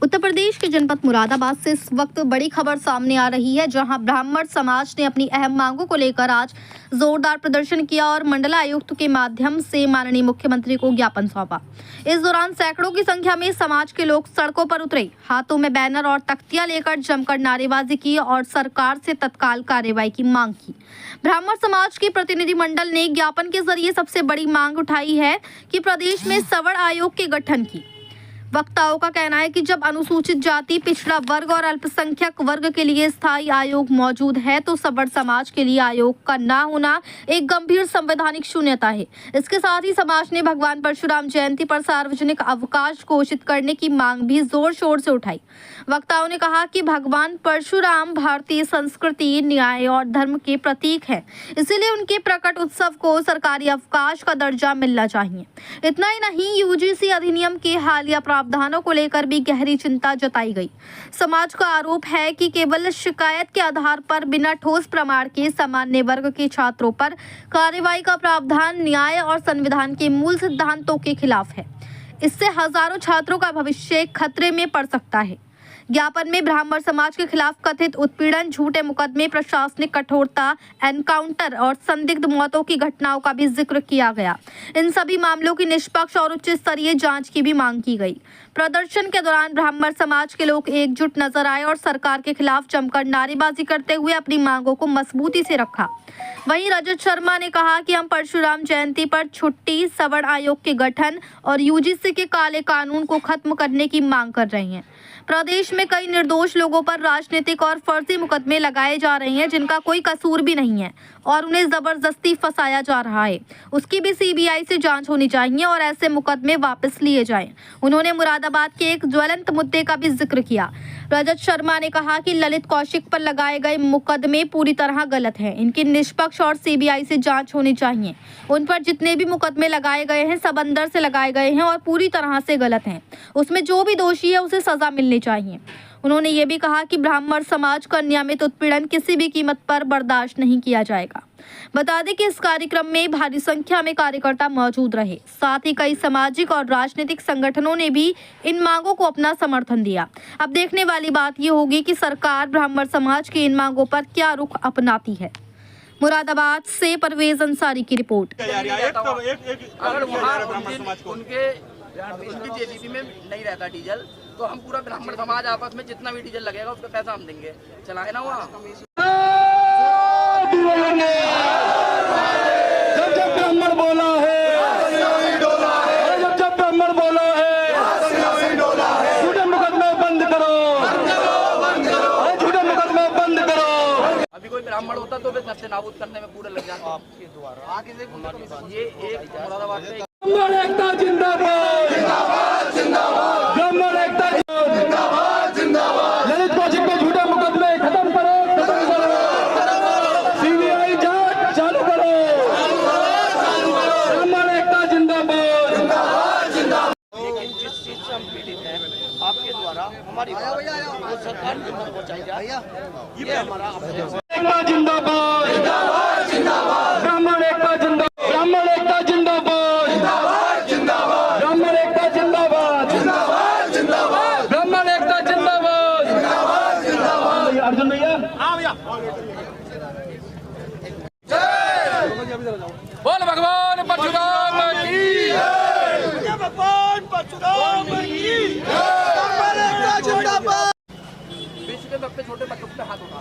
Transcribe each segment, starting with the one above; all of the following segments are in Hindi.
उत्तर प्रदेश के जनपद मुरादाबाद से इस वक्त बड़ी खबर सामने आ रही है, जहां ब्राह्मण समाज ने अपनी अहम मांगों को लेकर आज जोरदार प्रदर्शन किया और मंडलायुक्त के माध्यम से माननीय मुख्यमंत्री को ज्ञापन सौंपा। इस दौरान सैकड़ों की संख्या में समाज के लोग सड़कों पर उतरे, हाथों में बैनर और तख्तियां लेकर जमकर नारेबाजी की और सरकार से तत्काल कार्रवाई की मांग की। ब्राह्मण समाज के प्रतिनिधिमंडल ने ज्ञापन के जरिए सबसे बड़ी मांग उठाई है कि प्रदेश में सवर्ण आयोग के गठन की। वक्ताओं का कहना है कि जब अनुसूचित जाति, पिछड़ा वर्ग और अल्पसंख्यक वर्ग के लिए स्थायी आयोग मौजूद है तो सवर्ण समाज के लिए आयोग का न होना एक गंभीर संवैधानिक शून्यता है। इसके साथ ही समाज ने भगवान परशुराम जयंती पर सार्वजनिक अवकाश घोषित करने की मांग भी जोर शोर से उठाई। वक्ताओं ने कहा कि भगवान परशुराम भारतीय संस्कृति, न्याय और धर्म के प्रतीक हैं, इसीलिए उनके प्रकट उत्सव को सरकारी अवकाश का दर्जा मिलना चाहिए। इतना ही नहीं, यूजीसी अधिनियम के हालिया प्रावधानों को लेकर भी गहरी चिंता जताई गई। समाज का आरोप है कि केवल शिकायत के आधार पर बिना ठोस प्रमाण के सामान्य वर्ग के छात्रों पर कार्रवाई का प्रावधान न्याय और संविधान के मूल सिद्धांतों के खिलाफ है। इससे हजारों छात्रों का भविष्य खतरे में पड़ सकता है। ज्ञापन में ब्राह्मण समाज के खिलाफ कथित उत्पीड़न, झूठे मुकदमे, प्रशासनिक कठोरता, एनकाउंटर और संदिग्ध मौतों की घटनाओं का भी जिक्र किया गया। इन सभी मामलों की निष्पक्ष और उच्च स्तरीय जांच की भी मांग की गई। प्रदर्शन के दौरान ब्राह्मण समाज के लोग एकजुट नजर आए और सरकार के खिलाफ जमकर नारेबाजी करते हुए अपनी मांगों को मजबूती से रखा। वहीं रजत शर्मा ने कहा कि हम परशुराम जयंती पर छुट्टी, सवर्ण आयोग के गठन और यूजीसी के काले कानून को खत्म करने की मांग कर रहे हैं। प्रदेश में कई निर्दोष लोगों पर राजनीतिक और फर्जी मुकदमे लगाए जा रहे हैं, जिनका कोई कसूर भी नहीं है और उन्हें जबरदस्ती फंसाया जा रहा है। उसकी भी सीबीआई से जांच होनी चाहिए और ऐसे मुकदमे वापस लिए जाएं। उन्होंने मुरादाबाद के एक ज्वलंत मुद्दे का भी जिक्र किया। रजत शर्मा ने कहा कि ललित कौशिक पर लगाए गए मुकदमे पूरी तरह गलत हैं। इनकी निष्पक्ष और सीबीआई से जांच होनी चाहिए। उन पर जितने भी मुकदमे लगाए गए हैं सब अंदर से लगाए गए हैं और पूरी तरह से गलत हैं। उसमें जो भी दोषी है उसे सजा मिलनी चाहिए। उन्होंने ये भी कहा कि ब्राह्मण समाज का नियमित उत्पीड़न किसी भी कीमत पर बर्दाश्त नहीं किया जाएगा। बता दें कि इस कार्यक्रम में भारी संख्या में कार्यकर्ता मौजूद रहे। साथ ही कई सामाजिक और राजनीतिक संगठनों ने भी इन मांगों को अपना समर्थन दिया। अब देखने वाली बात ये होगी कि सरकार ब्राह्मण समाज की इन मांगों पर क्या रुख अपनाती है। मुरादाबाद से परवेज अंसारी की रिपोर्ट। अगर वहाँ उनके जेसीबी में नहीं रहता डीजल तो हम पूरा ब्राह्मण समाज आपस में जितना भी डीजल लगेगा उसका पैसा हम देंगे, चलाए ना वहाँ। जब जब ब्राह्मण बोला है, जब ब्राह्मण बोला है, झूठे मुकदमे बंद करो, झूठे मुकदमे बंद करो। अभी कोई ब्राह्मण होता तो फिर नष्ट नाबूद करने में पूरे लग जाते। आपके द्वारा आगे से ये एक मुरादाबाद से ब्राह्मण एकता जिंदाबाद, ब्राह्मण एकता जिंदाबाद। ललित कौशिक पे झूठे मुकदमे खत्म करो, सीबीआई जांच चालू करो। ब्राह्मण एकता जिंदाबाद। लेकिन जिस चीज से हम पीड़ित हैं आपके द्वारा हमारी बात सरकार को पहुंचाई जाए, ये हमारा एकता जिंदाबाद, ब्राह्मण एकता जिंदाबाद, ब्राह्मण एकता जिंदाबाद, ब्राह्मण एकता जिंदाबाद, ब्राह्मण एकता जिंदाबाद। अर्जुन भैया, बोल भगवान परशुराम की जय, भगवान परशुराम की जिंदाबाद। विश्व के सबसे छोटे बच्चों पे हाथ उठा,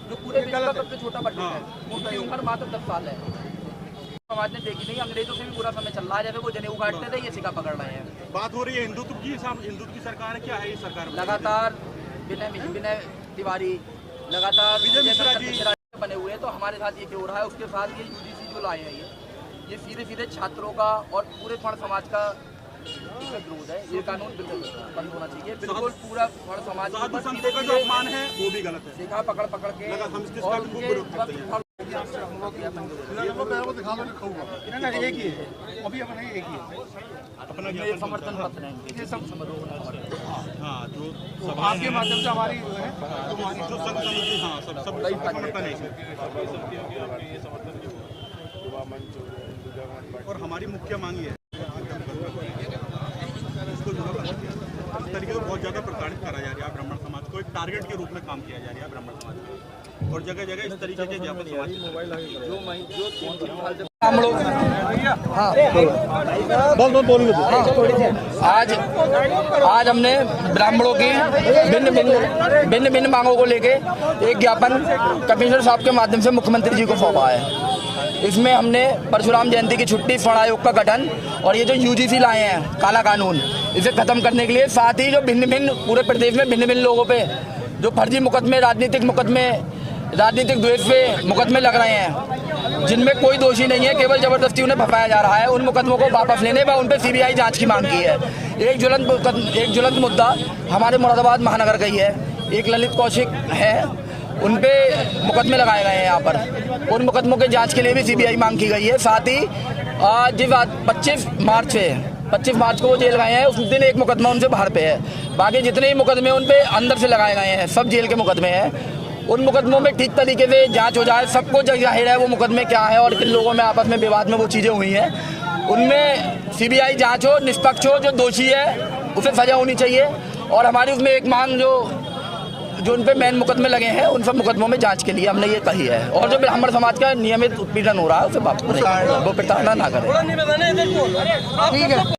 जो पूरे विश्व का सबसे छोटा बच्चा है, उसकी उम्र मात्र 10 साल है। समाज ने देखी नहीं, अंग्रेजों से भी पूरा समय चल रहा है। जैसे वो जनेऊ काटते थे, ये सिक्का पकड़ रहे हैं। बात हो रही है हिंदुत्व की सरकार क्या है ये सरकार? लगातार विनय तिवारी लगातार बने हुए हैं, तो हमारे साथ ये क्यों हो रहा है? उसके साथ ये यूजीसी जो लाए हैं ये सीधे छात्रों का और पूरे फण समाज का विरोध है। ये कानून बिल्कुल बंद होना चाहिए। बिल्कुल पूरा फण समाज का जो अपमान है वो भी गलत है। सिखा पकड़ के अपना समर्थन पत्र है, ये सब हाँ, जो आपके माध्यम से हमारी जो सब और हमारी मुख्य मांग ये है, इसको तरीके बहुत ज़्यादा प्रताड़ित करा जा रहा है ब्राह्मण समाज को, एक टारगेट के रूप में काम किया जा रहा है ब्राह्मण समाज को, और जगह जगह इस तरीके के ज्ञापन समाज आज हमने ब्राह्मणों की भिन्न भिन्न मांगों को लेके एक ज्ञापन कमिश्नर साहब के माध्यम से मुख्यमंत्री जी को सौंपा है। इसमें हमने परशुराम जयंती की छुट्टी, स्वर्ण आयोग का गठन और ये जो यूजीसी लाए हैं काला कानून, इसे खत्म करने के लिए, साथ ही जो भिन्न भिन्न पूरे प्रदेश में भिन्न भिन्न लोगों पे जो फर्जी मुकदमे, राजनीतिक द्वेष पे मुकदमे लग रहे हैं, जिनमें कोई दोषी नहीं है, केवल जबरदस्ती उन्हें फंसाया जा रहा है, उन मुकदमों को वापस लेने व उन पर सीबीआई जांच की मांग की है। एक ज्वलंत मुद्दा हमारे मुरादाबाद महानगर का ही है। एक ललित कौशिक है, उन पे मुकदमे लगाए गए हैं यहाँ पर, उन मुकदमों के जांच के लिए भी सीबीआई मांग की गई है। साथ ही जिस 25 मार्च को वो जेल गए हैं, उस दिन एक मुकदमा उनसे बाहर पे है। बाकी जितने ही मुकदमे उन पे अंदर से लगाए गए हैं, सब जेल के मुकदमे हैं। उन मुकदमों में ठीक तरीके से जांच हो जाए, सबको जाहिर है वो मुकदमे क्या है और किन लोगों में आपस में विवाद में वो चीज़ें हुई हैं, उनमें सीबीआई जांच हो, निष्पक्ष हो, जो दोषी है उसे सजा होनी चाहिए। और हमारी उसमें एक मांग जो उन पे मेन मुकदमे लगे हैं, उन सब मुकदमों में जांच के लिए हमने ये कही है। और जो ब्राह्मण समाज का नियमित उत्पीड़न हो रहा है उसे वो प्रताड़ना ना करें।